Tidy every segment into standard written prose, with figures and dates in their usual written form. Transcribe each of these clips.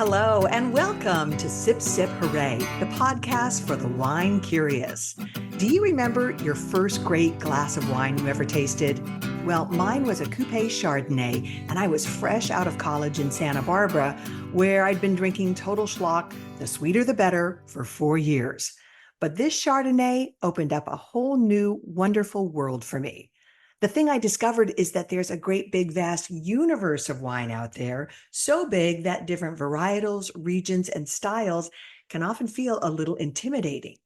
Hello, and welcome to Sip Sip Hooray, the podcast for the wine curious. Do you remember your first great glass of wine you ever tasted? Well, mine was a Coupe Chardonnay, and I was fresh out of college in Santa Barbara, where I'd been drinking Total Schlock, the sweeter the better, for 4 years. But this Chardonnay opened up a whole new, wonderful world for me. The thing I discovered is that there's a great big vast universe of wine out there, so big that different varietals, regions, and styles can often feel a little intimidating.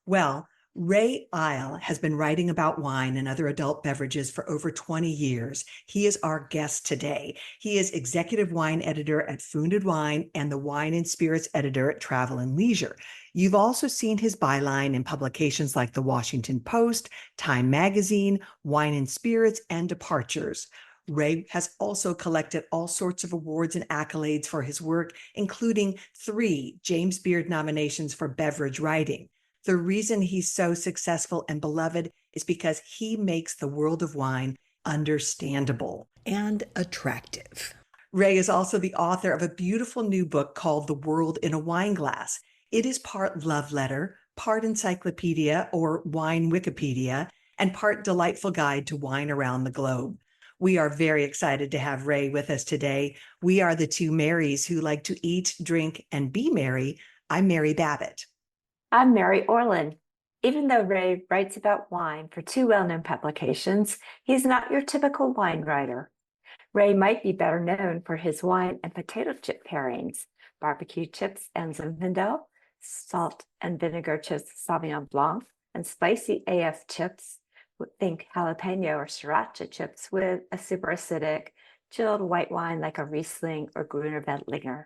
Well, Ray Isle has been writing about wine and other adult beverages for over 20 years. He is our guest today. He is executive wine editor at Founded Wine and the wine and spirits editor at Travel and Leisure. You've also seen his byline in publications like the Washington Post, Time Magazine, Wine and Spirits, and Departures. Ray has also collected all sorts of awards and accolades for his work, including 3 James Beard nominations for beverage writing. The reason he's so successful and beloved is because he makes the world of wine understandable and attractive. Ray is also the author of a beautiful new book called The World in a Wineglass. It is part love letter, part encyclopedia or wine Wikipedia, and part delightful guide to wine around the globe. We are very excited to have Ray with us today. We are the 2 Marys who like to eat, drink, and be merry. I'm Mary Babbitt. I'm Mary Orland. Even though Ray writes about wine for 2 well-known publications, he's not your typical wine writer. Ray might be better known for his wine and potato chip pairings, barbecue chips and Zinfandel, salt and vinegar chips Sauvignon Blanc, and spicy AF chips, think jalapeño or sriracha chips with a super acidic, chilled white wine like a Riesling or Grüner Veltliner.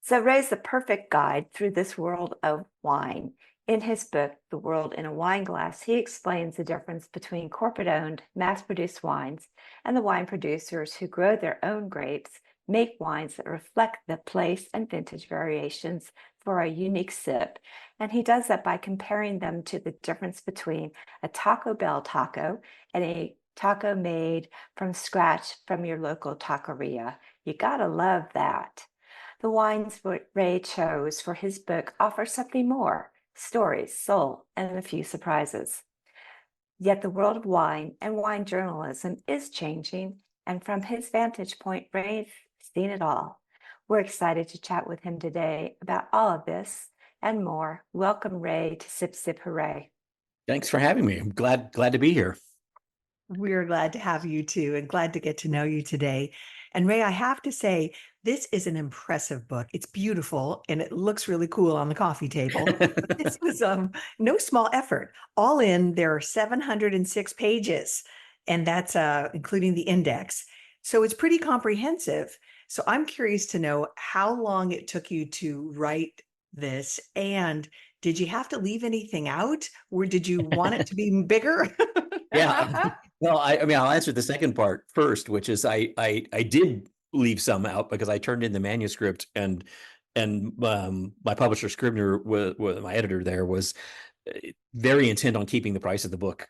So Ray's the perfect guide through this world of wine. In his book, The World in a Wineglass, he explains the difference between corporate-owned, mass-produced wines and the wine producers who grow their own grapes, make wines that reflect the place and vintage variations for a unique sip. And he does that by comparing them to the difference between a Taco Bell taco and a taco made from scratch from your local taqueria. You gotta love that. The wines Ray chose for his book offer something more: stories, soul, and a few surprises. Yet the world of wine and wine journalism is changing, and from his vantage point, Ray's seen it all. We're excited to chat with him today about all of this and more. Welcome, Ray, to Sip Sip Hooray. Thanks for having me. I'm glad to be here. We're glad to have you too, and glad to get to know you today. And Ray, I have to say, this is an impressive book. It's beautiful and it looks really cool on the coffee table. But this was no small effort. All in, there are 706 pages, and that's including the index. So it's pretty comprehensive. So I'm curious to know how long it took you to write this, and did you have to leave anything out, or did you want it to be bigger? Yeah. Well, I mean, I'll answer the second part first, which is I did leave some out because I turned in the manuscript, and my publisher Scribner, my editor there, was very intent on keeping the price of the book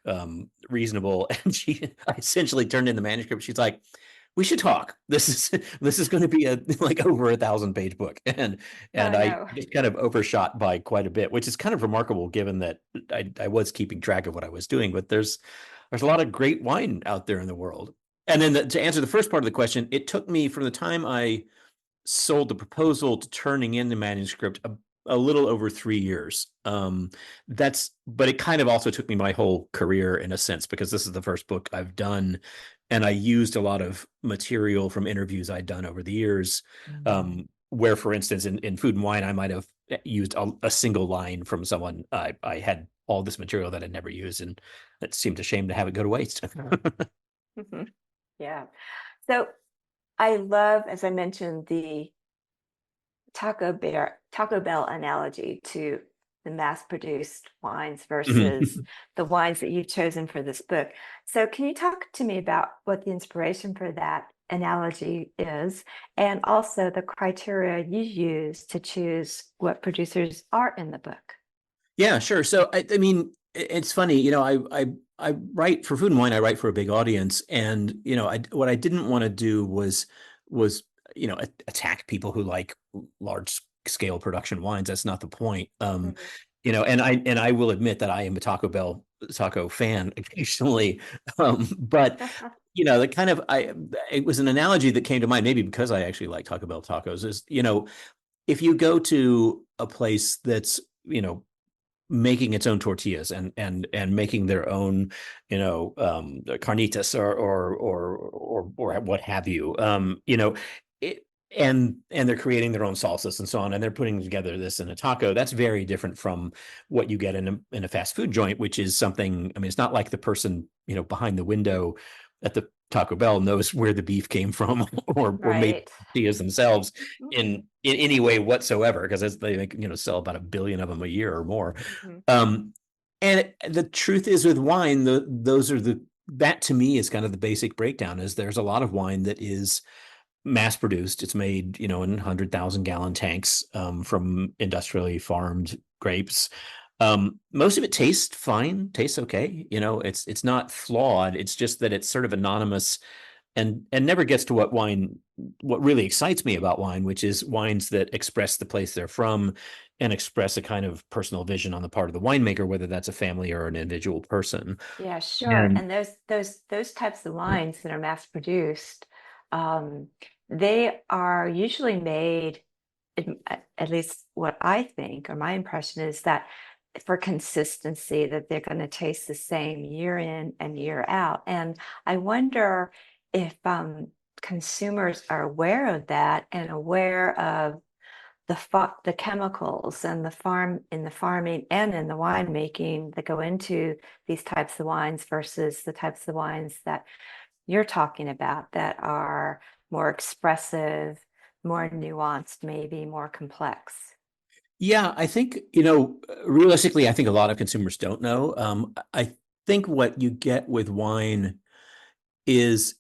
reasonable, and I essentially turned in the manuscript. She's like, "We should talk. This is going to be like over 1,000-page book," and I just kind of overshot by quite a bit, which is kind of remarkable given that I was keeping track of what I was doing. But there's a lot of great wine out there in the world. And then to answer the first part of the question, it took me from the time I sold the proposal to turning in the manuscript a little over 3 years. But it kind of also took me my whole career in a sense, because this is the first book I've done, and I used a lot of material from interviews I'd done over the years. Where, for instance, in Food and Wine, I might have used a single line from someone. I had all this material that I'd never used, and it seemed a shame to have it go to waste. Yeah. So I love, as I mentioned, the Taco Bell analogy to the mass-produced wines versus the wines that you've chosen for this book. So can you talk to me about what the inspiration for that analogy is, and also the criteria you use to choose what producers are in the book? Yeah, sure. So I mean, it's funny, I write for Food and Wine. I write for a big audience, and what I didn't want to do was attack people who like large scale production wines. That's not the point. Mhm. And I will admit that I am a taco fan occasionally. But the kind of it was an analogy that came to mind, maybe because I actually like Taco Bell tacos, is, if you go to a place that's, making its own tortillas and making their own, carnitas or what have you, it, and they're creating their own salsas and so on, and they're putting together this in a taco. That's very different from what you get in a fast food joint, which is something. I mean, it's not like the person, behind the window at the Taco Bell knows where the beef came from or made Right. tortillas themselves in any way whatsoever, because they sell about 1 billion of them a year or more. Mhm. And the truth is, with wine, that to me is kind of the basic breakdown. Is there's a lot of wine that is mass produced. It's made, in 100,000-gallon tanks, from industrially farmed grapes. Most of it tastes fine, tastes okay. It's not flawed. It's just that it's sort of anonymous and never gets to what really excites me about wine, which is wines that express the place they're from and express a kind of personal vision on the part of the winemaker, whether that's a family or an individual person. Yeah, sure. And And those types of wines that are mass produced, they are usually made, at least what I think, or my impression is that for consistency, that they're going to taste the same year in and year out. And I wonder if consumers are aware of that and aware of the chemicals and in the farming and in the winemaking that go into these types of wines versus the types of wines that you're talking about that are more expressive, more nuanced, maybe more complex. yeah, I think, realistically, I think a lot of consumers don't know. I think what you get with wine is,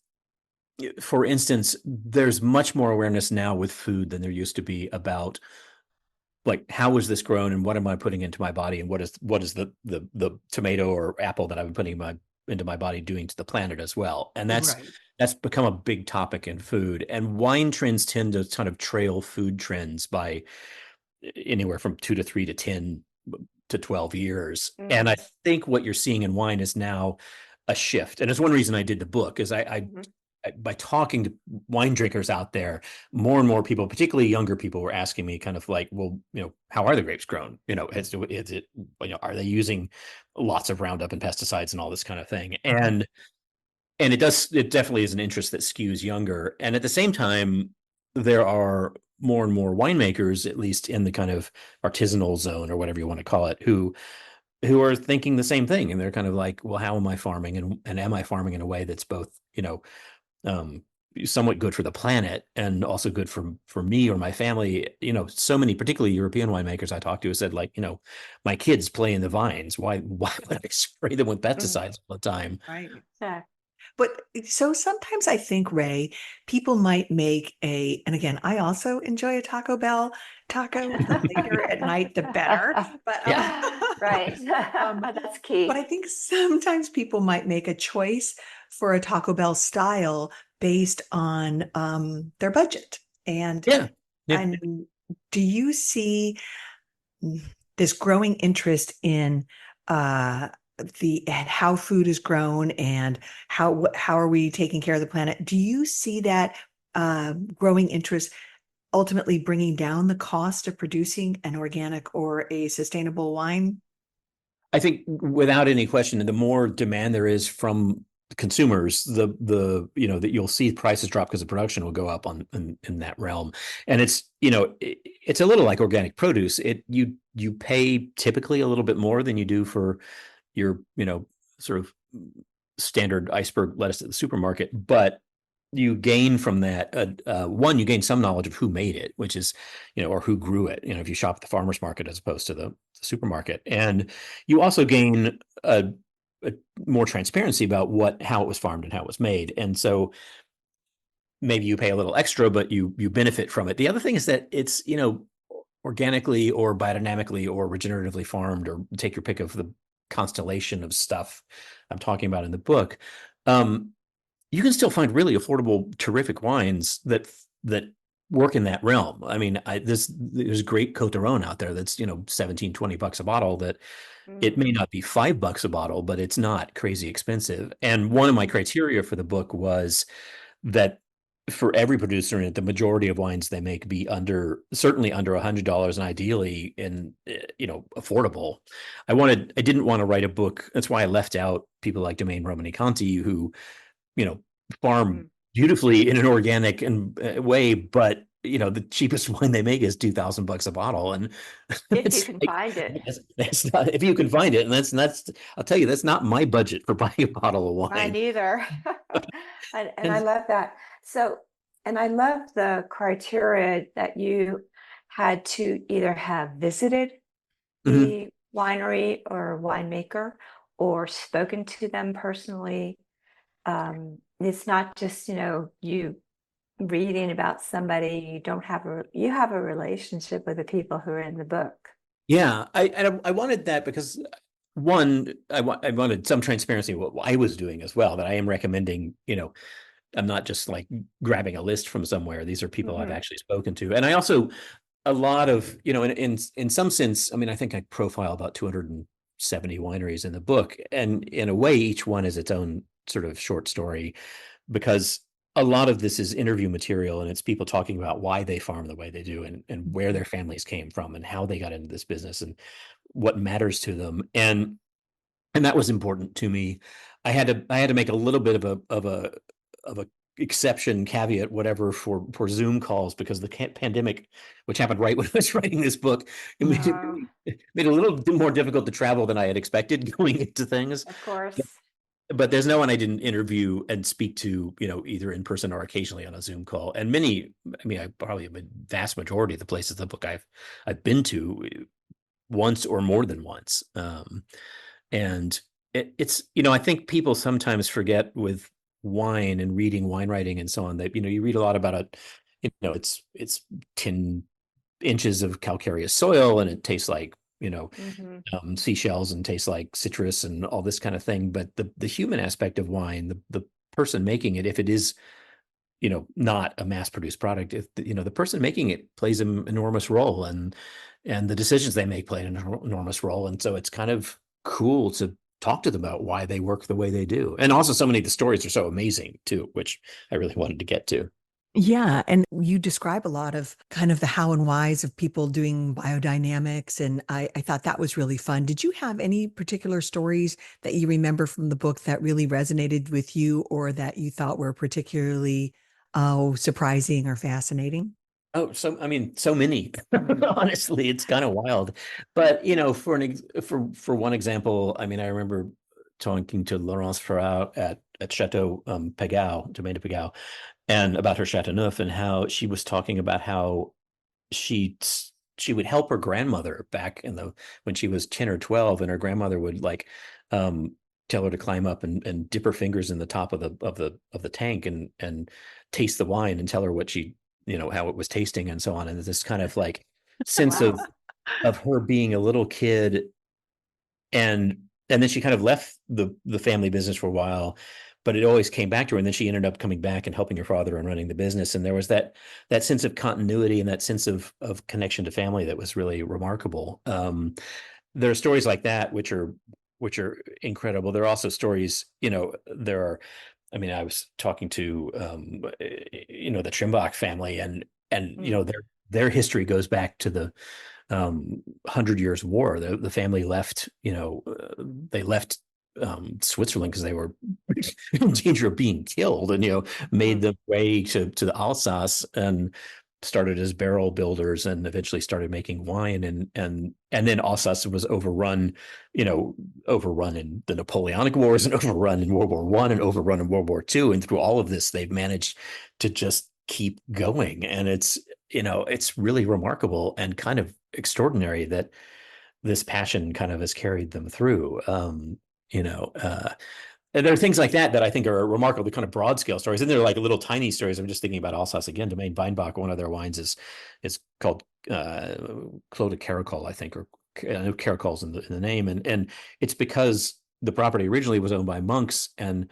for instance, there's much more awareness now with food than there used to be about, like, how was this grown and what am I putting into my body, and what is the tomato or apple that I've been putting into my body doing to the planet as well. And Right. that's become a big topic in food. And wine trends tend to kind of trail food trends by anywhere from 2 to 3 to 10 to 12 years. And I Mm. think what you're seeing in wine is now a shift. And it's one reason I did the book, is by talking to wine drinkers out there, more and more people, particularly younger people, were asking me kind of like, well, how are the grapes grown? Is it, are they using lots of Roundup and pesticides and all this kind of thing? And it definitely is an interest that skews younger. And at the same time, there are more and more winemakers, at least in the kind of artisanal zone or whatever you want to call it, who are thinking the same thing. And they're kind of like, well, how am I farming? And am I farming in a way that's both, um, somewhat good for the planet and also good for me or my family? So many, particularly European winemakers I talked to, said, like, my kids play in the vines. Why would I spray them with Mm. pesticides all the time? Right. Yeah. But so sometimes I think, Ray, people might make and again, I also enjoy a Taco Bell taco. The later at night, the better. But Yeah. Right. um, That's but I key. think sometimes people might make a choice for a Taco Bell style based on their budget. Yeah. Yeah. And do you see this growing interest in uh, and how food is grown and how are we taking care of the planet? Do you see that growing interest ultimately bringing down the cost of producing an organic or a sustainable wine? I think without any question, the more demand there is from consumers, that you'll see prices drop because the production will go up in that realm. And it's a little like organic produce. You pay typically a little bit more than you do for your, sort of standard iceberg lettuce at the supermarket, but you gain from that, one, you gain some knowledge of who made it, which is, or who grew it, if you shop at the farmer's market as opposed to the supermarket. And you also gain a more transparency about how it was farmed and how it was made. And so maybe you pay a little extra, but you benefit from it. The other thing is that it's, organically or biodynamically or regeneratively farmed, or take your pick of the constellation of stuff I'm talking about in the book. You can still find really affordable, terrific wines that work in that realm. I mean, there's great Cote d'Aron out there that's, 17, $20 a bottle, that it may not be $5 a bottle, but it's not crazy expensive. And one of my criteria for the book was that for every producer in it, the majority of wines they make be certainly under $100, and ideally affordable. I didn't want to write a book. That's why I left out people like Domaine Romani-Conti, who, farm beautifully in an organic way, but the cheapest wine they make is $2,000 a bottle, and If you can find it. that's not, if you can find it, and that's I'll tell you, that's not my budget for buying a bottle of wine. Mine either. And I And- love that. So, and I love the criteria that you had to either have visited Mhm. the winery or winemaker or spoken to them personally. It's not just, you reading about somebody. You have a relationship with the people who are in the book. Yeah, I wanted that because one, I wanted some transparency of what I was doing as well. That I am recommending, I'm not just like grabbing a list from somewhere. These are people I've actually spoken to, and I also a lot of in some sense. I mean, I think I profile about 270 wineries in the book, and in a way, each one is its own sort of short story, because a lot of this is interview material, and it's people talking about why they farm the way they do, and where their families came from, and how they got into this business, and what matters to them. And that was important to me. I had to make a little bit of a exception, caveat, whatever, for Zoom calls, because the pandemic, which happened right when I was writing this book, it made it a little more difficult to travel than I had expected going into things. Of course. But there's no one I didn't interview and speak to, either in person or occasionally on a Zoom call. And I probably a vast majority of the places in the book I've been to once or more than once. And it's, I think people sometimes forget with wine and reading wine writing and so on, that, you read a lot about it's 10 inches of calcareous soil, and it tastes like, seashells, and tastes like citrus and all this kind of thing. But the human aspect of wine, the person making it, if it is, not a mass produced product, if the person making it plays an enormous role, and the decisions they make play an enormous role. And so it's kind of cool to talk to them about why they work the way they do. And also, so many of the stories are so amazing too, which I really wanted to get to. Yeah. And you describe a lot of kind of the how and whys of people doing biodynamics. And I thought that was really fun. Did you have any particular stories that you remember from the book that really resonated with you, or that you thought were particularly surprising or fascinating? Oh, so many. Honestly, it's kind of wild. But for one example, I mean, I remember talking to Laurence Farrar at Chateau Pégau, Domaine de Pégau, and about her Chateau Neuf, and how she was talking about how she would help her grandmother back when she was 10 or 12, and her grandmother would tell her to climb up and dip her fingers in the top of the tank, and taste the wine, and tell her what how it was tasting, and so on. And this kind of like sense Wow. of her being a little kid, and then she kind of left the family business for a while, but it always came back to her. And then she ended up coming back and helping her father and running the business. And there was that sense of continuity, and that sense of connection to family that was really remarkable. There are stories like that which are incredible. There are also stories, I mean, I was talking to the Trimbach family, and their history goes back to the 100 Years' War. The family left, they left Switzerland because they were in danger of being killed, and made their way to the Alsace, and started as barrel builders, and eventually started making wine, and then Alsace was overrun in the Napoleonic Wars, and overrun in World War I, and overrun in World War II. And through all of this, they've managed to just keep going. And it's really remarkable and kind of extraordinary that this passion kind of has carried them through. And there are things like that I think are remarkably kind of broad scale stories. And they're like little tiny stories. I'm just thinking about Alsace again. Domaine Weinbach, one of their wines is called Clos de Caracol, I think, or I know Caracol's in the name. And it's because the property originally was owned by monks, and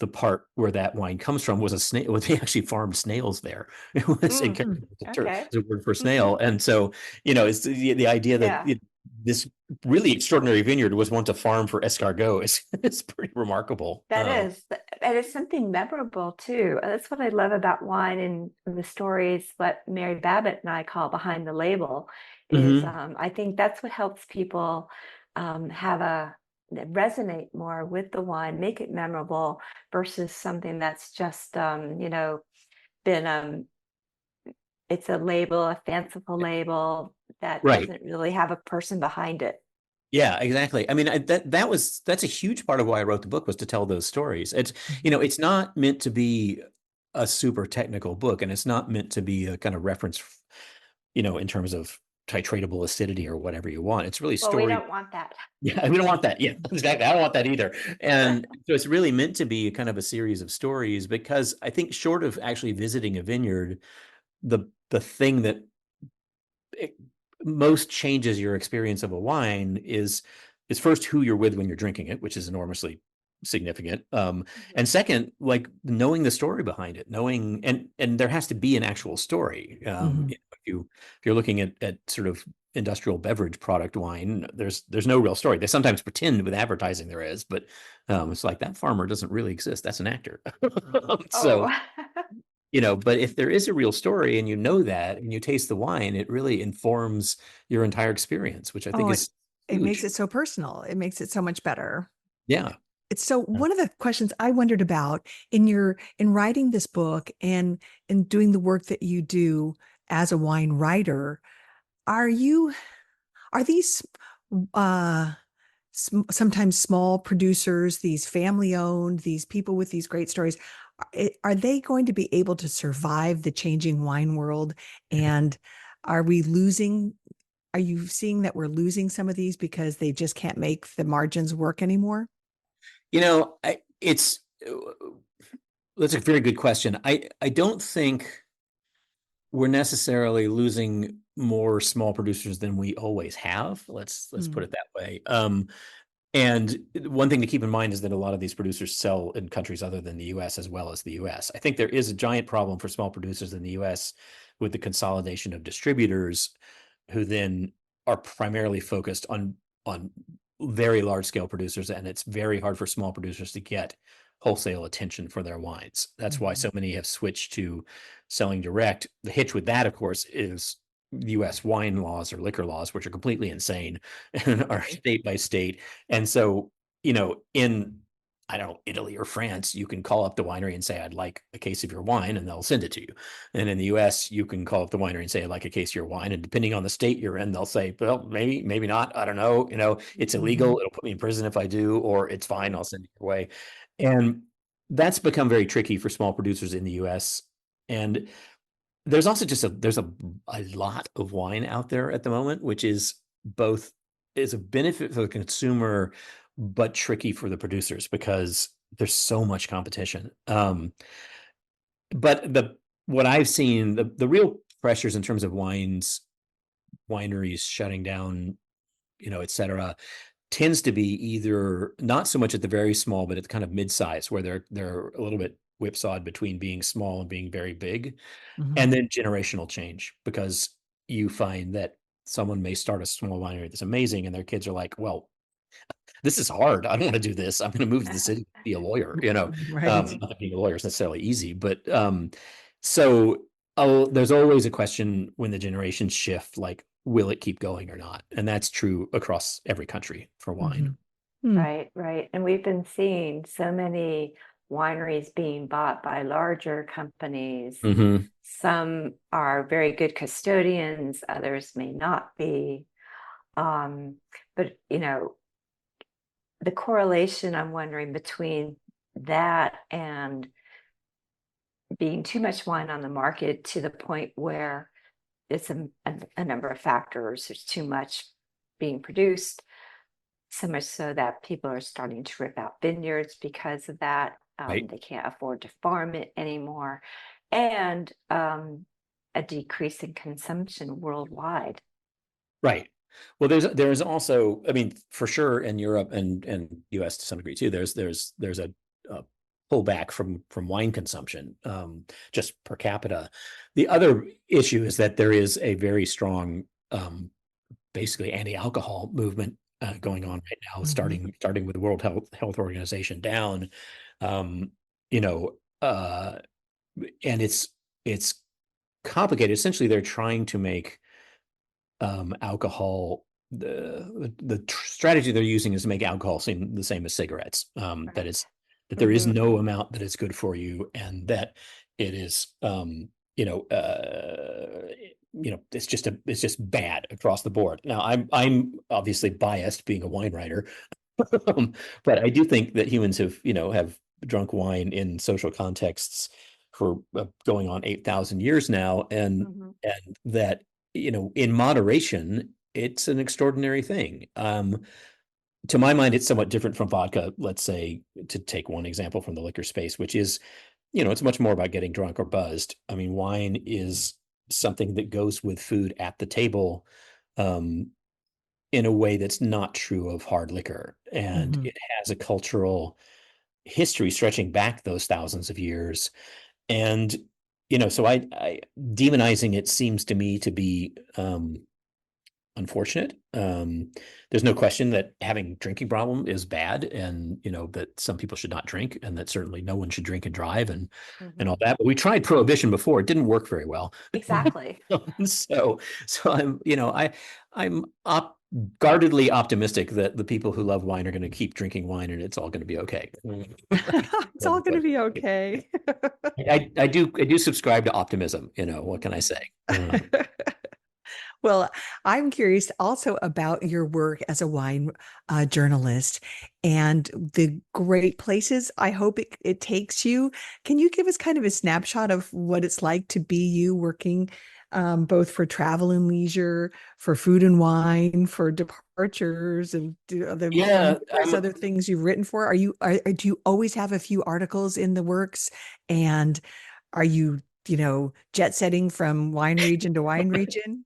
the part where that wine comes from was a snail. They actually farmed snails there. It was Mm, okay. it's a word for snail. And so, it's the idea that Yeah, this really extraordinary vineyard was one to farm for escargot is pretty remarkable. that is. And it's something memorable too. That's what I love about wine and the stories, what Mary Babbitt and I call behind the label, is Mhm. I think that's what helps people have resonate more with the wine, make it memorable versus something that's just been it's a label, a fanciful labal that Right. doesn't really have a person behind it. Yeah, exactly. I mean, that's a huge part of why I wrote the book, was to tell those stories. It's not meant to be a super technical book, and it's not meant to be a kind of reference, in terms of titratable acidity or whatever you want. It's really Well, we story. don't want that. Yeah, we don't want that. Yeah, exactly. I don't want that either. And so it's really meant to be kind of a series of stories, because I think, short of actually visiting a vineyard, the thing that it most changes your experience of a wine is first who you're with when you're drinking it, which is enormously significant. And second, like, knowing the story behind it, knowing, and there has to be an actual story. If you're looking at sort of industrial beverage product wine, there's no real story. They sometimes pretend with advertising there is, but it's like, that farmer doesn't really exist. That's an actor. Oh, So, but if there is a real story and that, and you taste the wine, it really informs your entire experience, which I think Oh, is it makes huge. it so personal. It makes it so much better. Yeah. It's so one of the questions I wondered about in writing this book and in doing the work that you do as a wine writer, are you are these uh sometimes small producers, these family owned, these people with these great stories, are they going to be able to survive the changing wine world? And are we losing, are you seeing that we're losing some of these because they just can't make the margins work anymore? It's that's a very good question. I don't think we're necessarily losing more small producers than we always have. Let's put Mm. it that way. And one thing to keep in mind is that a lot of these producers sell in countries other than the US as well as the US. I think there is a giant problem for small producers in the US with the consolidation of distributors, who then are primarily focused on very large scale producers, and it's very hard for small producers to get wholesale attention for their wines. That's why Mhm. so many have switched to selling direct. The hitch with that, of course, is US wine laws or liquor laws, which are completely insane and are Right. state by state. And so, in, I don't know, Italy or France, you can call up the winery and say, "I'd like a case of your wine," and they'll send it to you. And in the US, you can call up the winery and say, "I'd like a case of your wine." And depending on the state you're in, they'll say, "Well, maybe, maybe not. I don't know. It's Mhm. illegal. It'll put me in prison if I do, or it's fine. I'll send it your way." And that's become very tricky for small producers in the US. And there's also a lot of wine out there at the moment, which is a benefit for the consumer, but tricky for the producers because there's so much competition. But what I've seen, the real pressures in terms of wineries shutting down, et cetera, tends to be either not so much at the very small, but at the kind of mid-size, where they're a little bit whipsawed between being small and being very big. And Mhm. then generational change, because you find that someone may start a small winery that's amazing, and their kids are like, "Well, this is hard. I don't want to do this. I'm going to move to the city, be a lawyer." Right. Not that being a lawyer is necessarily easy, but so there's always a question when the generations shift, like, will it keep going or not? And that's true across every country for wine. Mhm. Hmm. right, right. And we've been seeing so many wineries being bought by larger companies. Hmm. Some are very good custodians, others may not be. But the correlation I'm wondering between that and being too much wine on the market to the point where it's a number of factors. There's too much being produced, so much so that people are starting to rip out vineyards because of that. Right. They can't afford to farm it anymore, and a decrease in consumption worldwide. Right. Well, there's also, I mean, for sure, in Europe and US to some degree too, there's a pull back from wine consumption, just per capita. The other issue is that there is a very strong, basically anti-alcohol movement going on right now, starting with the World Health Organization down. You know, and it's complicated. Essentially, they're trying to make alcohol, the strategy they're using is to make alcohol seem the same as cigarettes. That there is no amount that is good for you, and that it is it's just bad across the board. Now, I'm obviously biased, being a wine writer, but I do think that humans have drunk wine in social contexts for going on 8,000 years now, and that in moderation, it's an extraordinary thing. To my mind, it's somewhat different from vodka, let's say, to take one example from the liquor space, which is, it's much more about getting drunk or buzzed. I mean, wine is something that goes with food at the table, in a way that's not true of hard liquor. And it has a cultural history stretching back those thousands of years. And, so I demonizing it seems to me to be unfortunate. There's no question that having drinking problem is bad, and that some people should not drink, and that certainly no one should drink and drive, and all that. But we tried prohibition before; it didn't work very well. Exactly. so I'm guardedly optimistic that the people who love wine are going to keep drinking wine, and it's all going to be okay. It's all going to be okay. I do subscribe to optimism. What can I say? Well, I'm curious also about your work as a wine journalist and the great places I hope it takes you. Can you give us kind of a snapshot of what it's like to be you working both for travel and leisure, for food and wine, for departures, and other things you've written for? Do you always have a few articles in the works? And are you jet setting from wine region to wine region?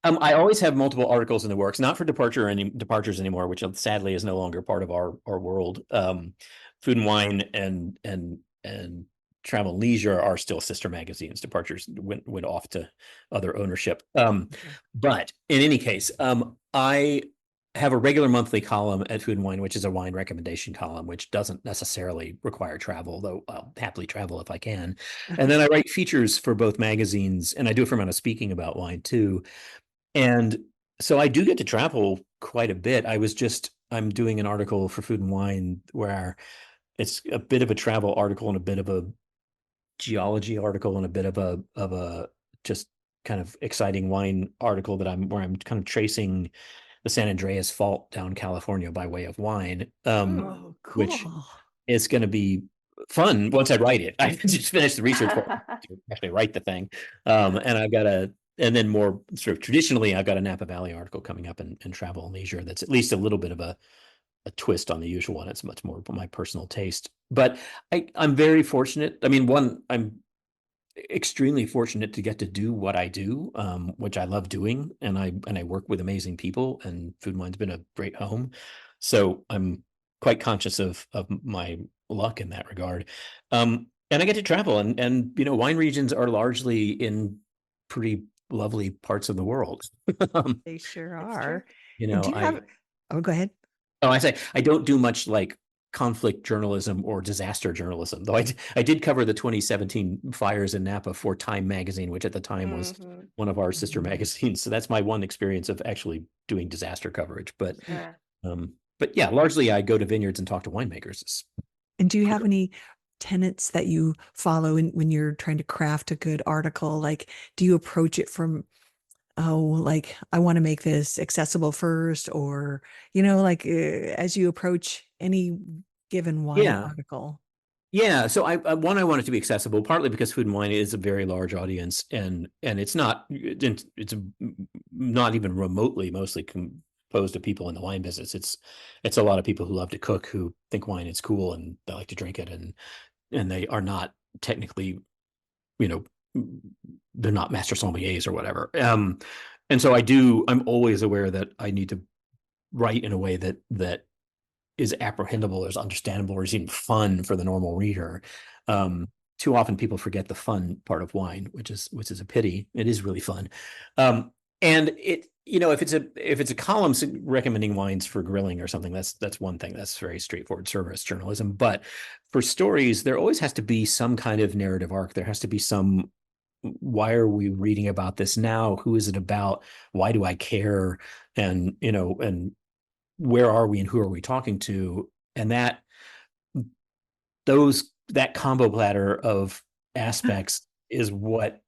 I always have multiple articles in the works, not for departures anymore, which sadly is no longer part of our world. Food and Wine and Travel and Leisure are still sister magazines. Departures went off to other ownership. But in any case, I have a regular monthly column at Food and Wine, which is a wine recommendation column, which doesn't necessarily require travel, though I'll happily travel if I can. And then I write features for both magazines, and I do a fair amount of speaking about wine too. And so I do get to travel quite a bit. I'm doing an article for Food and Wine where it's a bit of a travel article and a bit of a geology article and a bit of a just kind of exciting wine article where I'm kind of tracing the San Andreas Fault down California by way of wine, Cool. which is going to be fun once I write it. I just finished the research for to actually write the thing, and then more sort of traditionally, I've got a Napa Valley article coming up in Travel and Leisure that's at least a little bit of a twist on the usual one. It's much more my personal taste, but I'm very fortunate. I mean, I'm extremely fortunate to get to do what I do, which I love doing, and I work with amazing people, and Food and Wine's been a great home. So I'm quite conscious of my luck in that regard. And I get to travel, and wine regions are largely in pretty lovely parts of the world. They sure are. Do you have? Oh, go ahead. Oh, I say I don't do much like conflict journalism or disaster journalism, though I did cover the 2017 fires in Napa for Time magazine, which at the time was one of our sister magazines. So that's my one experience of actually doing disaster coverage. But yeah, largely I go to vineyards and talk to winemakers. And do you have any tenets that you follow when you're trying to craft a good article? Like, do you approach it from, like, I want to make this accessible first, or, as you approach any given wine article? Yeah. So I want it to be accessible, partly because Food and Wine is a very large audience, and it's not not even remotely mostly composed of people in the wine business. It's a lot of people who love to cook, who think wine is cool, and they like to drink it, and they are not technically, they're not master sommeliers or whatever. And so I'm always aware that I need to write in a way that is apprehendable or is understandable or is even fun for the normal reader. Too often people forget the fun part of wine, which is a pity. It is really fun. And it, if it's a column recommending wines for grilling or something, that's one thing. That's very straightforward service journalism. But for stories, there always has to be some kind of narrative arc. There has to be some, why are we reading about this now? Who is it about? Why do I care? And, and where are we and who are we talking to? And that combo platter of aspects is what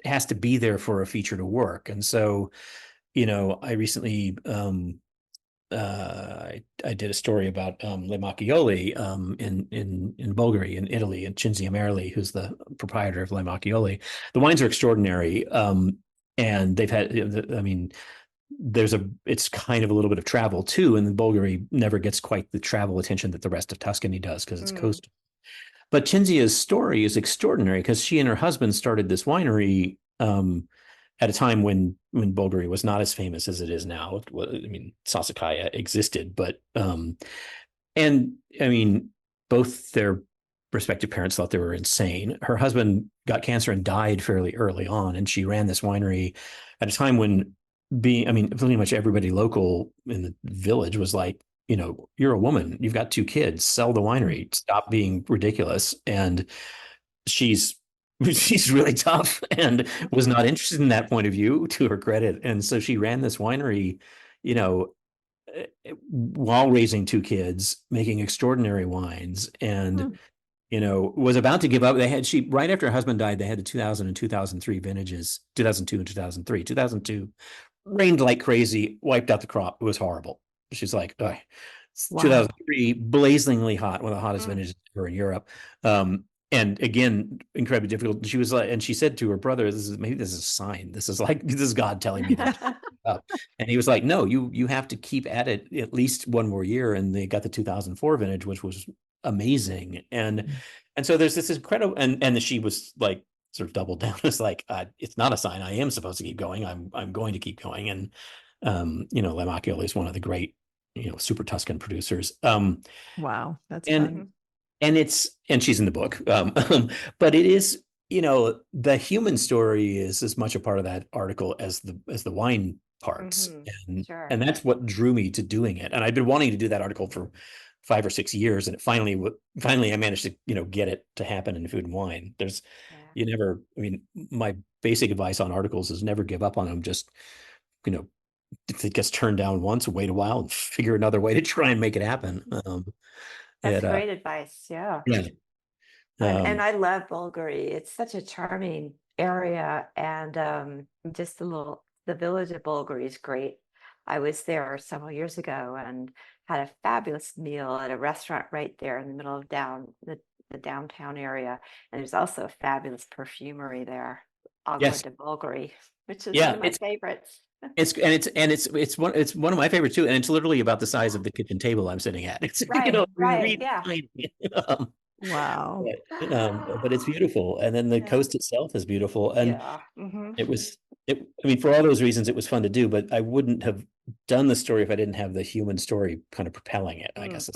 has to be there for a feature to work. And so, I recently I did a story about Le Macchioli in Bulgari, in Italy, and Cinzia Merli, who's the proprietor of Le Macchioli. The wines are extraordinary, and they've had, it's kind of a little bit of travel too, and Bulgari never gets quite the travel attention that the rest of Tuscany does because it's coastal. But Cinzia's story is extraordinary because she and her husband started this winery at a time when Bulgari was not as famous as it is now. Sassicaia existed, but both their respective parents thought they were insane. Her husband got cancer and died fairly early on, and she ran this winery at a time when pretty much everybody local in the village was like, you're a woman, you've got 2 kids, sell the winery, stop being ridiculous. And she's really tough and was not interested in that point of view, to her credit. And so she ran this winery, while raising 2 kids, making extraordinary wines, and was about to give up. Right after her husband died, they had the 2000 and 2003 vintages, 2002 and 2003. 2002 rained like crazy, wiped out the crop. It was horrible. She's like, oh, wow. 2003, blazingly hot, one of the hottest vintages ever in Europe. And again, incredibly difficult. She was like, and she said to her brother, maybe this is a sign. This is God telling me that. And he was like, no, you have to keep at it at least one more year. And they got the 2004 vintage, which was amazing. And so there's this incredible, and she was like, sort of doubled down. It's like, it's not a sign. I am supposed to keep going. I'm going to keep going. And, Le Macchioli is one of the great, super Tuscan producers. Wow. That's fun. And she's in the book. But it is, the human story is as much a part of that article as the wine parts. And that's what drew me to doing it. And I've been wanting to do that article for 5 or 6 years, and finally I managed to, get it to happen in Food and Wine. My basic advice on articles is never give up on them. Just, if it gets turned down once, wait a while and figure another way to try and make it happen. That's great advice. Yeah. Yeah. And I love Bulgari. It's such a charming area, and just the village of Bulgari is great. I was there several years ago and had a fabulous meal at a restaurant right there in the middle of the downtown area. And there's also a fabulous perfumery there, Agua de Bulgari, which is one of my favorites. It's one of my favorites too, and it's literally about the size of the kitchen table I'm sitting at. It's right, yeah. tiny. Wow. But it's beautiful, and then the coast itself is beautiful, and it was. For all those reasons, it was fun to do. But I wouldn't have done the story if I didn't have the human story kind of propelling it, I guess.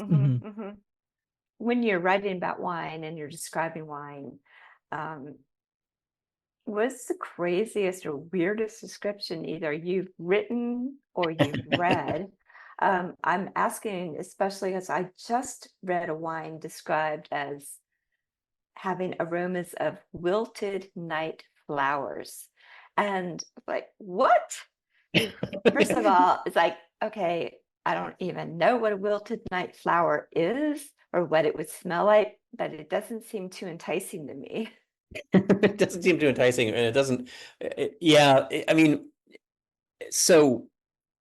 When you're writing about wine and you're describing wine, what's the craziest or weirdest description either you've written or you've read? I'm asking, especially as I just read a wine described as having aromas of wilted night flowers. And like, what? First of all, it's like, okay, I don't even know what a wilted night flower is or what it would smell like, but it doesn't seem too enticing to me. It doesn't seem too enticing, and it doesn't. So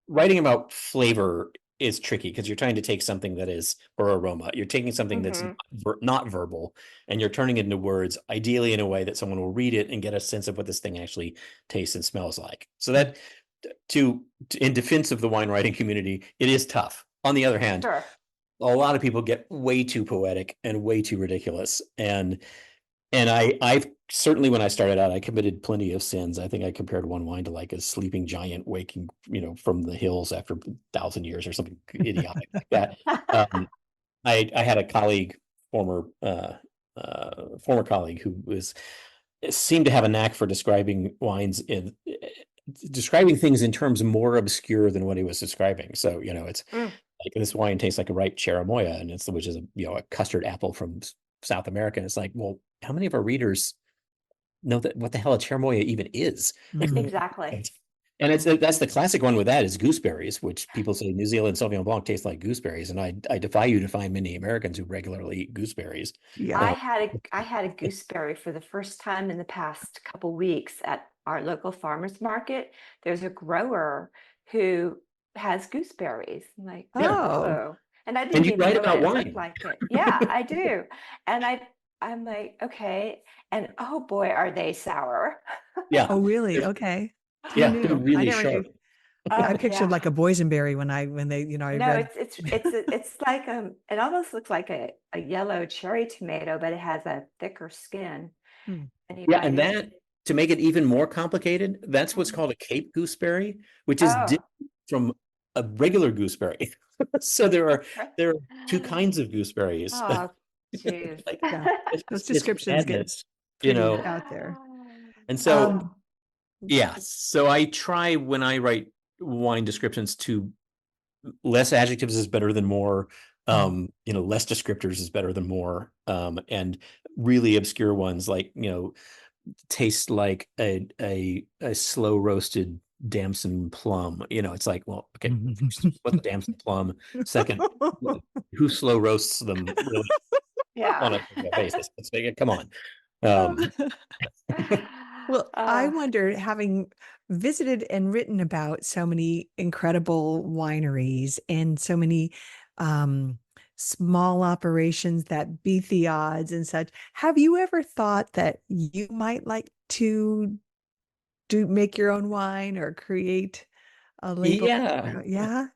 writing about flavor is tricky because you're trying to take something that is, or aroma, you're taking something that's not verbal, and you're turning it into words, ideally in a way that someone will read it and get a sense of what this thing actually tastes and smells like. So that, in defense of the wine writing community, it is tough. On the other hand, a lot of people get way too poetic and way too ridiculous, and And I've certainly, when I started out, I committed plenty of sins. I think I compared one wine to like a sleeping giant waking, from the hills after 1,000 years or something idiotic like that. Um, I had a colleague, former former colleague, who seemed to have a knack for describing wines in describing things in terms more obscure than what he was describing. So, it's Mm. like this wine tastes like a ripe cherimoya, and which is a custard apple from South America. And it's like, well, how many of our readers know that what the hell a cherimoya even is? Mhm. Exactly. And that's the classic one with that is gooseberries, which people say New Zealand Sauvignon Blanc tastes like gooseberries, and I defy you to find many Americans who regularly eat gooseberries. Yeah. I had a gooseberry for the first time in the past couple weeks at our local farmers market. There's a grower who has gooseberries. I'm like, Yeah. oh, and I And didn't you even write know what about it looked wine. like. It. Yeah, I do. And I'm like, okay. And oh boy, are they sour. Yeah. Oh, really? They're- Okay. Who yeah, they're knew? I really never knew. sharp. Yeah, I Oh pictured yeah. like a boysenberry when they, I No, read. it's like it almost looks like a yellow cherry tomato, but it has a thicker skin. Hmm. And you Yeah, bite and it. that, to make it even more complicated, that's what's Mhm. called a Cape gooseberry, which is Oh, different from a regular gooseberry. So there are two kinds of gooseberries. oh, geez. Like Yeah. Those it's descriptions get madness, you pretty know. out there. And so Um, yeah, so I try when I write wine descriptions to less adjectives is better than more. mm. Less descriptors is better than more. And really obscure ones like, taste like a slow roasted damson plum. It's like, well, okay, first, what's a damson plum? Second, who slow roasts them really Yeah. on a basis? Let's make it, come on. Um, Well, I Uh, wondered, having visited and written about so many incredible wineries and so many um, small operations that beat the odds and such, have you ever thought that you might like to make your own wine or create a label? yeah. Yeah.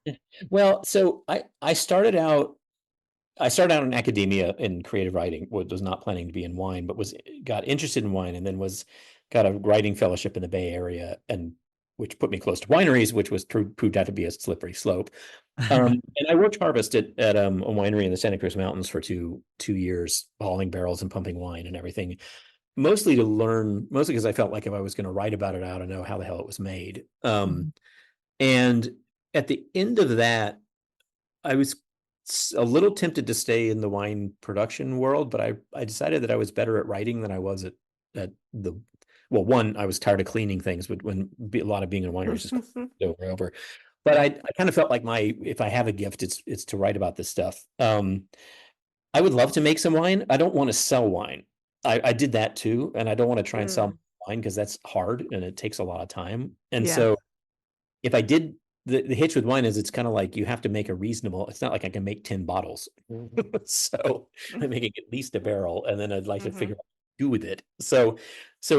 Well, so I started out in academia in creative writing, was not planning to be in wine, but got interested in wine, and then got a writing fellowship in the Bay Area, and which put me close to wineries, which proved out to be a slippery slope. And I worked harvest at a winery in the Santa Cruz Mountains for two years, hauling barrels and pumping wine and everything, mostly to learn, mostly because I felt like if I was going to write about it, I ought to know how the hell it was made. Mhm. And at the end of that, I was a little tempted to stay in the wine production world, but I decided that I was better at writing than I was at the well, one, I was tired of cleaning things, but a lot of being in a winery is just over and over. But I kind of felt like if I have a gift, it's to write about this stuff. I would love to make some wine. I don't want to sell wine. I did that too, and I don't want to try and sell mm, wine because that's hard and it takes a lot of time. And Yeah. so if I did, the hitch with wine is it's kind of like you have to make a reasonable, it's not like I can make 10 bottles. So I'm making at least a barrel, and then I'd like to mhm. figure out what to do with it. So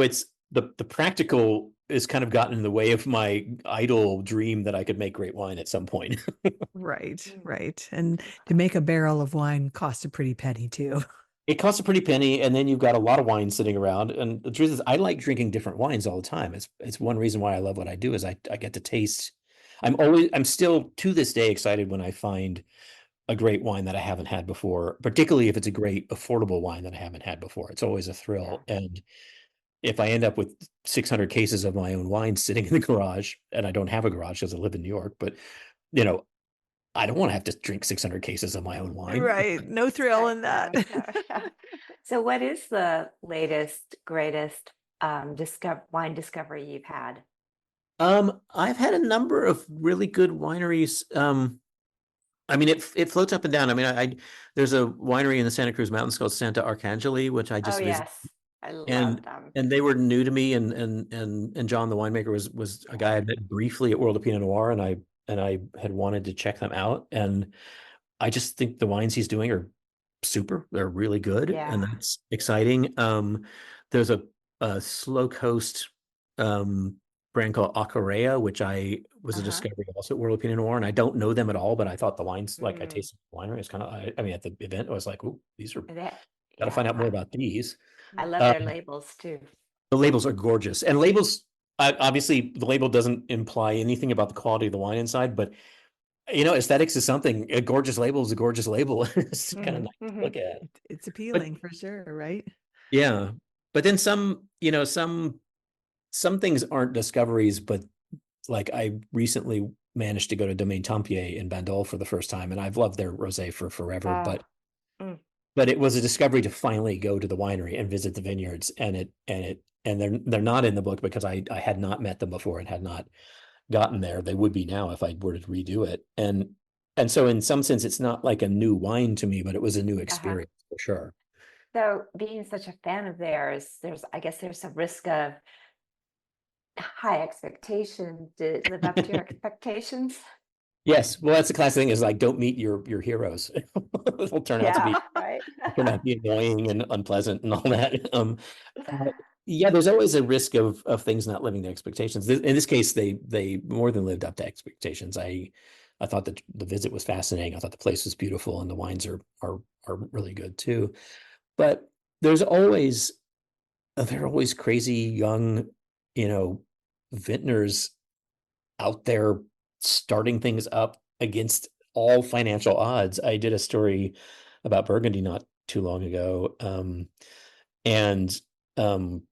it's the practical is kind of gotten in the way of my idle dream that I could make great wine at some point. Right, Mm. right. And to make a barrel of wine costs a pretty penny too. It costs a pretty penny, and then you've got a lot of wine sitting around. And the truth is, I like drinking different wines all the time. It's one reason why I love what I do is I get to taste. I'm still to this day excited when I find a great wine that I haven't had before, particularly if it's a great affordable wine that I haven't had before. It's always a Yeah. thrill. And if I end up with 600 cases of my own wine sitting in the garage, and I don't have a garage because I live in New York, but you know, I don't want to have to drink 600 cases of my own wine. Right. No thrill Right. in No, that. no, yeah. So what is the latest, greatest wine discovery you've had? I've had a number of really good wineries. I mean, it floats up and down. I mean, there's a winery in the Santa Cruz Mountains called Santa Arcangeli, which I Oh, just visited, yes. I love and them. they were new to me, and John the winemaker was a guy I met briefly at World of Pinot Noir, and I had wanted to check them out, and I just think the wines he's doing are super. They're really good, and Yeah. that's exciting. There's a slow coast brand called Acaria, which I was a Uh-huh. discovery also at World of Pinot Noir, and I don't know them at all, but I thought the wines, like I Mm. tasted the winery, it's kind of, I mean, at the event, I was like, oh, these are, That, got to yeah. find out more about these. I love Uh, their labels too. the labels are gorgeous, and labels, obviously the label doesn't imply anything about the quality of the wine inside, but aesthetics is something. A gorgeous label is a gorgeous label. It's kind of nice to look at. It's But appealing for sure, right? yeah, but then some things aren't discoveries, but like I recently managed to go to Domaine Tempier in Bandol for the first time, and I've loved their rosé for forever, Oh, mm, but it was a discovery to finally go to the winery and visit the vineyards, and they're not in the book because I had not met them before and had not gotten there. They would be now if I were to redo it. And so in some sense it's not like a new wine to me, but it was a new uh-huh. experience for sure. So being such a fan of theirs, I guess there's a risk of high expectation. Did it live up to your expectations? Yes, well, that's the classic thing is like don't meet your heroes. It'll turn out to be Yeah, right. annoying and unpleasant and all that. Yeah, there's always a risk of things not living to expectations. In this case, they more than lived up to expectations. I thought that the visit was fascinating. I thought the place was beautiful, and the wines are really good too. But there's always there are always crazy young, vintners out there starting things up against all financial odds. I did a story about Burgundy not too long ago, and um,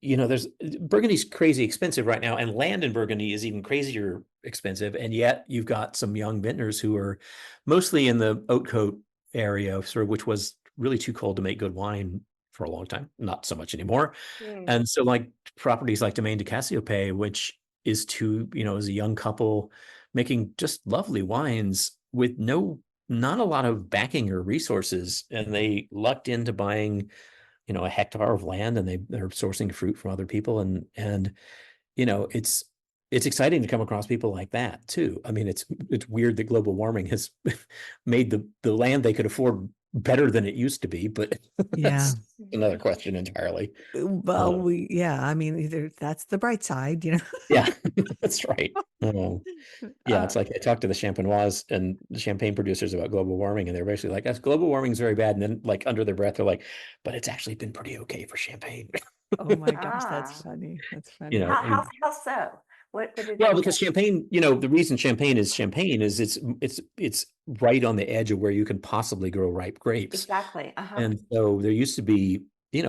there's Burgundy's crazy expensive right now, and land in Burgundy is even crazier expensive. And yet you've got some young vintners who are mostly in the Haute Côte area, sort of, which was really too cold to make good wine for a long time. Not so much anymore. Mm, And so, like properties like Domaine de Cassiope, which is a young couple making just lovely wines with not a lot of backing or resources, and they lucked into buying a hectare of land, and they're sourcing fruit from other people, and it's exciting to come across people like that too. I mean, it's weird that global warming has made the land they could afford better than it used to be, but Yeah. that's another question entirely. Well, I mean, that's the bright side, Yeah, that's right. Yeah, Uh, it's like I talked to the Champenoise and the champagne producers about global warming, and they're basically like, "Yes, global warming is very bad." And then, like under their breath, they're like, "But it's actually been pretty okay for champagne." oh my gosh, that's ah, funny. That's You funny. know, how, I how, mean, how so? What did well, it because say? champagne, the reason champagne is it's right on the edge of where you can possibly grow ripe grapes. Exactly. Uh-huh. And so there used to be,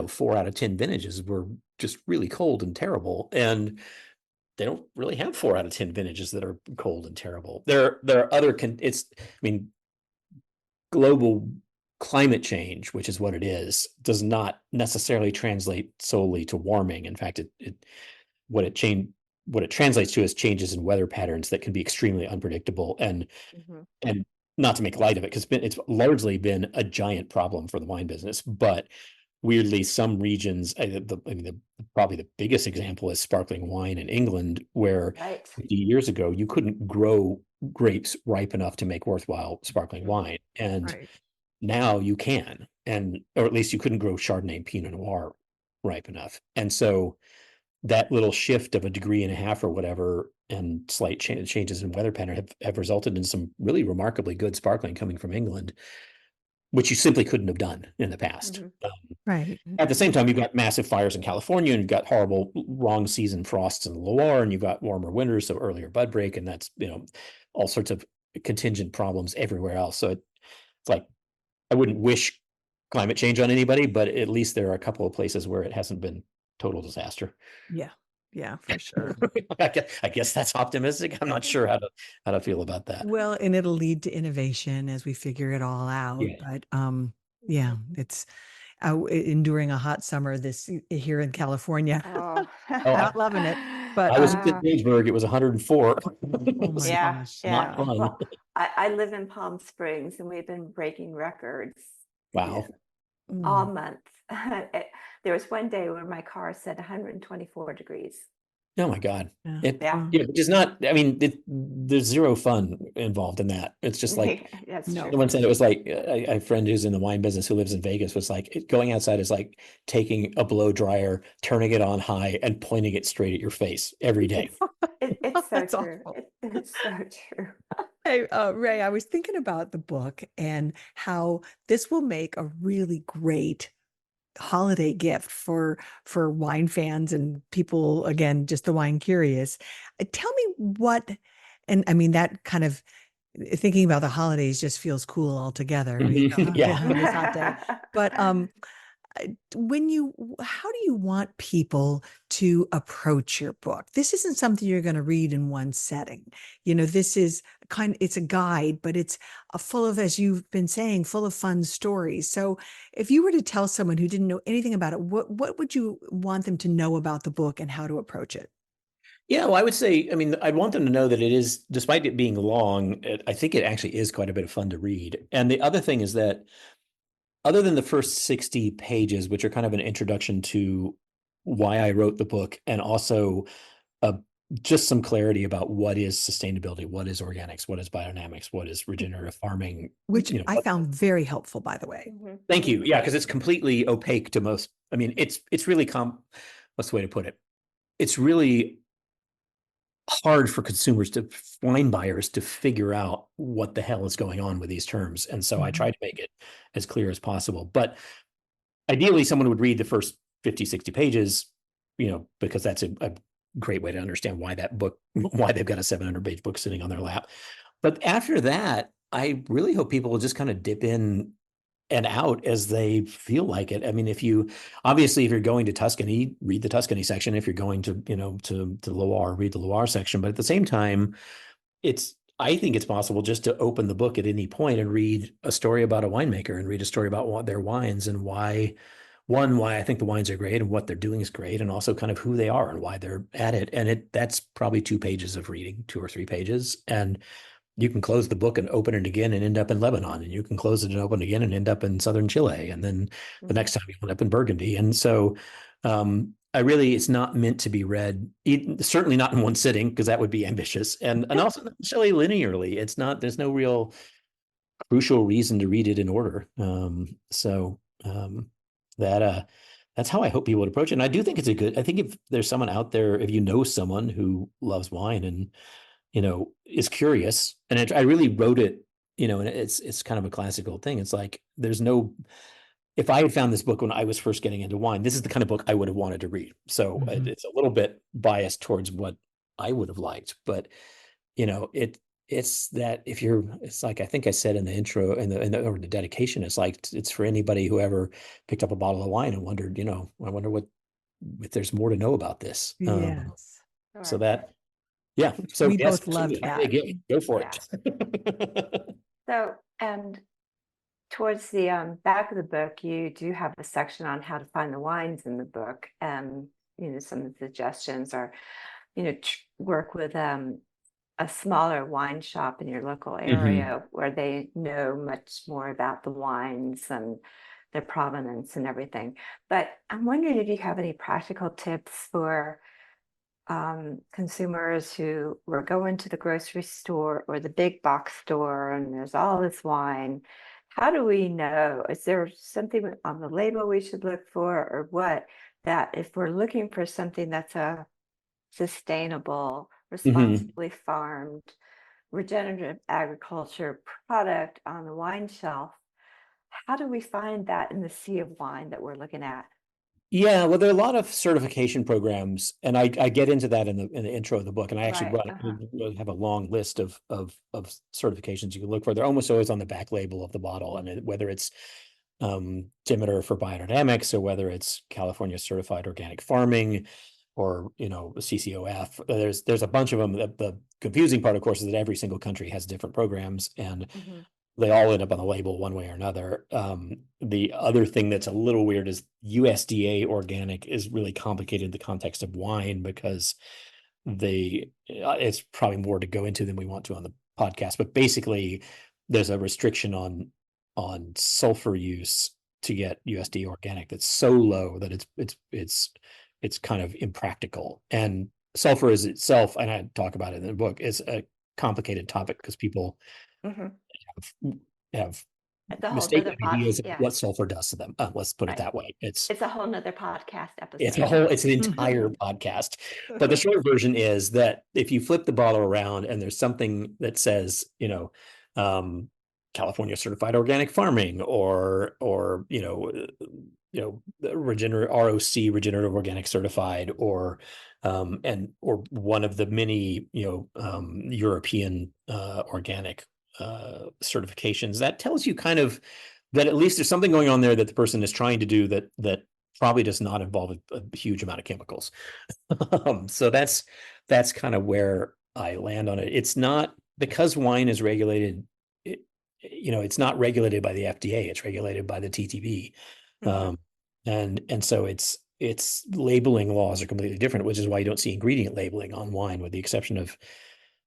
4 out of 10 vintages were just really cold and terrible. And they don't really have 4 out of 10 vintages that are cold and terrible. There are other I mean, global climate change, which is what it is, does not necessarily translate solely to warming. In fact, what it change what it translates to is changes in weather patterns that can be extremely unpredictable, Mhm. and not to make light of it, because it's largely been a giant problem for the wine business. But weirdly, some regions, probably the biggest example is sparkling wine in England, where Right. 50 years ago you couldn't grow grapes ripe enough to make worthwhile sparkling wine, and Right. now you can, or at least you couldn't grow Chardonnay and Pinot Noir ripe enough. And so that little shift of a degree and a half or whatever, and slight changes in weather pattern have resulted in some really remarkably good sparkling coming from England, which you simply couldn't have done in the past. Mhm. Right. At the same time, you've got massive fires in California, and you've got horrible wrong season frosts in the Loire, and you've got warmer winters, so earlier bud break, and that's all sorts of contingent problems everywhere else. So it's like I wouldn't wish climate change on anybody, but at least there are a couple of places where it hasn't been total disaster. Yeah. Yeah, for sure. I guess that's optimistic. I'm not sure how to feel about that. Well, and it'll lead to innovation as we figure it all out. Yeah. But yeah, it's enduring a hot summer here in California. Oh. Oh, Not loving it, but I was in Pittsburgh. It was 104. oh my Yeah, gosh. Not yeah. fun. Well, I live in Palm Springs and we've been breaking records Wow. all Mm, month. There was one day where my car said 124 degrees. Oh my God. yeah. Yeah. Which is not, I mean, there's zero fun involved in that. It's just like That's No. true. someone said, it was like a friend who's in the wine business who lives in Vegas was like, going outside is like taking a blow dryer, turning it on high, and pointing it straight at your face every day. It's so That's true. awful. It's so true. Hey, Ray, I was thinking about the book and how this will make a really great holiday gift for wine fans and people, again, just the wine curious. Tell me what, and I mean, that kind of thinking about the holidays just feels cool altogether, Yeah. on this hot day. But how do you want people to approach your book? This isn't something you're going to read in one setting. This is it's a guide, but it's full of, as you've been saying, full of fun stories. So if you were to tell someone who didn't know anything about it, what would you want them to know about the book and how to approach it? Yeah, well, I would say, I mean, I'd want them to know that it is, despite it being long, I think it actually is quite a bit of fun to read. And the other thing is that other than the first 60 pages, which are kind of an introduction to why I wrote the book, and also uh, just some clarity about what is sustainability, what is organics, what is biodynamics, what is regenerative farming, Which I found very helpful, by the way. Thank you. Yeah, because it's completely opaque to most. I mean, it's really what's the way to put it? It's really hard for consumers, wine buyers, to figure out what the hell is going on with these terms. And so I try to make it as clear as possible. But ideally, someone would read the first 50, 60 pages, because that's a great way to understand why why they've got a 700-page book sitting on their lap. But after that, I really hope people will just kind of dip in and out as they feel like it. I mean, if you're going to Tuscany, read the Tuscany section. If you're going to, to Loire, read the Loire section. But at the same time, I think it's possible just to open the book at any point and read a story about a winemaker and read a story about their wines and why I think the wines are great and what they're doing is great, and also kind of who they are and why they're at it. And that's probably 2 pages of reading, 2 or 3 pages. And you can close the book and open it again and end up in Lebanon, and you can close it and open it again and end up in southern Chile, and then the next time you end up in Burgundy. And so it's not meant to be read, certainly not in one sitting, because that would be ambitious, and also not necessarily linearly. There's no real crucial reason to read it in order. That's how I hope people would approach it. And I do think I think if there's someone out there, if you know someone who loves wine and is curious, and I really wrote it, and it's kind of a classical thing. It's like, if I had found this book when I was first getting into wine, this is the kind of book I would have wanted to read. So it's a little bit biased towards what I would have liked, but it's that it's like, I think I said in the intro or the dedication, it's like, it's for anybody who ever picked up a bottle of wine and wondered, I wonder if there's more to know about this. Yes. So that. Yeah. So we both loved that. Go for it. So, and towards the back of the book, you do have a section on how to find the wines in the book. And, some of the suggestions are, work with a smaller wine shop in your local area where they know much more about the wines and their provenance and everything. But I'm wondering if you have any practical tips for consumers who were going to the grocery store or the big box store and there's all this wine. How do we know? Is there something on the label we should look for, or what, that if we're looking for something that's a sustainable, responsibly farmed, regenerative agriculture product on the wine shelf, how do we find that in the sea of wine that we're looking at? Yeah, well, there are a lot of certification programs, and I get into that in the intro of the book, and I actually have a long list of certifications you can look for. They're almost always on the back label of the bottle, and whether it's Demeter for biodynamics, or whether it's California Certified Organic Farming, or CCOF. There's a bunch of them. The confusing part, of course, is that every single country has different programs, and they all end up on the label one way or another. The other thing that's a little weird is USDA organic is really complicated in the context of wine, because it's probably more to go into than we want to on the podcast. But basically, there's a restriction on sulfur use to get USDA organic that's so low that it's kind of impractical. And sulfur is itself, and I talk about it in the book, is a complicated topic because people have mistaken ideas of what sulfur does to them. Let's put it that way. It's a whole nother podcast episode. It's an entire podcast. But the short version is that if you flip the bottle around and there's something that says, California certified organic farming, or regenerative ROC, regenerative organic certified, or one of the many European organic certifications. That tells you kind of that at least there's something going on there that the person is trying to do that probably does not involve a huge amount of chemicals. So that's kind of where I land on it. It's not, because wine is regulated, it's not regulated by the FDA, it's regulated by the TTB. And so its labeling laws are completely different, which is why you don't see ingredient labeling on wine, with the exception of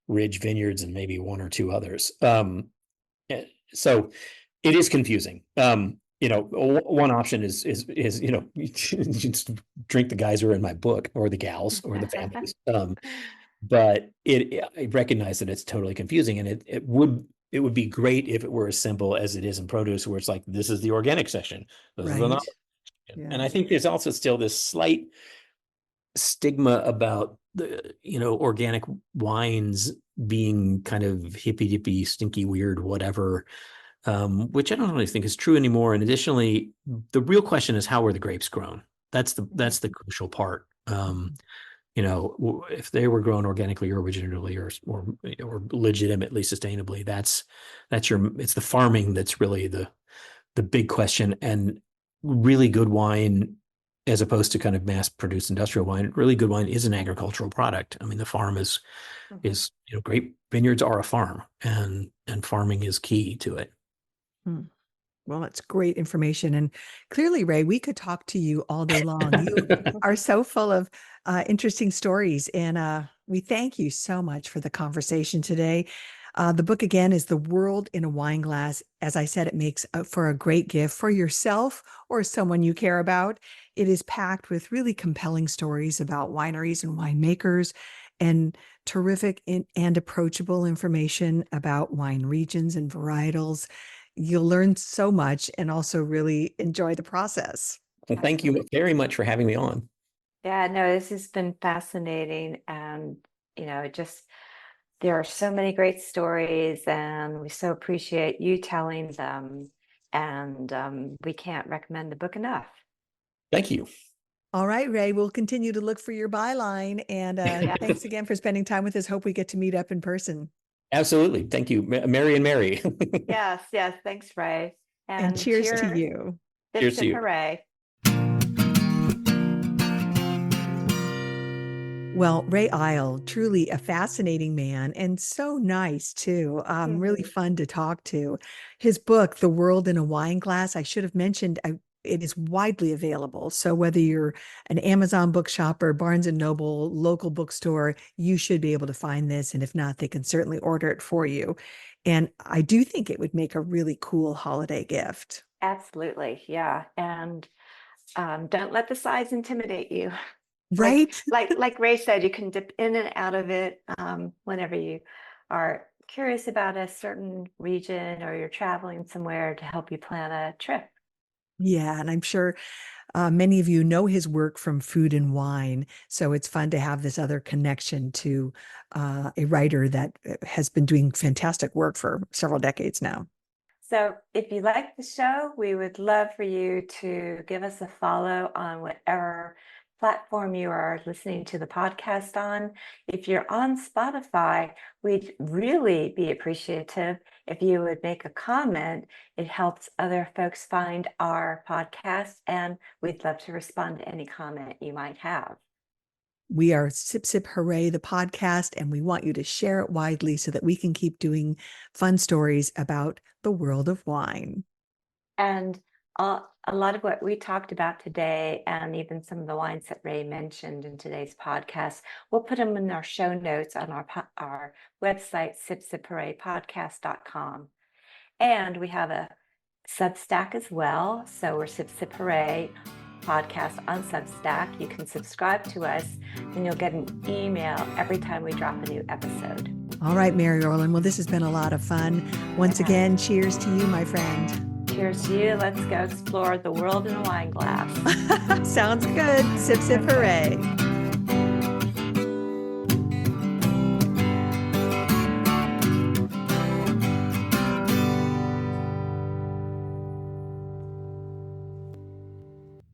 Ridge Vineyards and maybe one or two others. So it is confusing. One option is just drink the guys who are in my book, or the gals, or the families. But I recognize that it's totally confusing, and it would be great if it were as simple as it is in produce, where it's like, this is the organic section. This is the Right. Yeah. And I think there's also still this slight stigma about the, organic wines being kind of hippy dippy, stinky, weird, whatever, which I don't really think is true anymore. And additionally, the real question is, how are the grapes grown? That's the crucial part. If they were grown organically or regeneratively or legitimately sustainably, it's the farming that's really the big question. And really good wine, as opposed to kind of mass produced industrial wine, really good wine is an agricultural product. I mean, the farm is great vineyards are a farm, and farming is key to it. Well, it's great information. And clearly, Ray, we could talk to you all day long. You are so full of interesting stories. And we thank you so much for the conversation today. The book, again, is The World in a Wineglass. As I said, it makes for a great gift for yourself or someone you care about. It is packed with really compelling stories about wineries and winemakers, and terrific and approachable information about wine regions and varietals. You'll learn so much and also really enjoy the process. Well, thank you very much for having me on. Yeah, no, this has been fascinating. And, there are so many great stories, and we so appreciate you telling them. And we can't recommend the book enough. Thank you. All right, Ray, we'll continue to look for your byline. And thanks again for spending time with us. Hope we get to meet up in person. Absolutely. Thank you. Mary and Mary. Yes. Thanks, Ray. And cheers to you. Cheers to you. Hooray. Well, Ray Isle, truly a fascinating man, and so nice too. Really fun to talk to. His book, The World in a Wineglass, I should have mentioned, it is widely available. So whether you're an Amazon bookshopper, Barnes and Noble, local bookstore, you should be able to find this. And if not, they can certainly order it for you. And I do think it would make a really cool holiday gift. Absolutely. Yeah. And don't let the size intimidate you. Right? Like Ray said, you can dip in and out of it whenever you are curious about a certain region, or you're traveling somewhere to help you plan a trip. Yeah, and I'm sure many of you know his work from Food and Wine. So it's fun to have this other connection to a writer that has been doing fantastic work for several decades now. So if you like the show, we would love for you to give us a follow on whatever platform you are listening to the podcast on. If you're on Spotify, we'd really be appreciative if you would make a comment. It helps other folks find our podcast, and we'd love to respond to any comment you might have. We are Sip Sip Hooray, the podcast, and we want you to share it widely so that we can keep doing fun stories about the world of wine. And a lot of what we talked about today, and even some of the wines that Ray mentioned in today's podcast, we'll put them in our show notes on our website, sipsiphooraypodcast.com. And we have a Substack as well. So we're Sip Sip Hooray Podcast on Substack. You can subscribe to us, and you'll get an email every time we drop a new episode. All right, Mary Orland. Well, this has been a lot of fun. Once again, cheers to you, my friend. Cheers to you. Let's go explore the world in a wine glass. Sounds good. Sip, sip, hooray.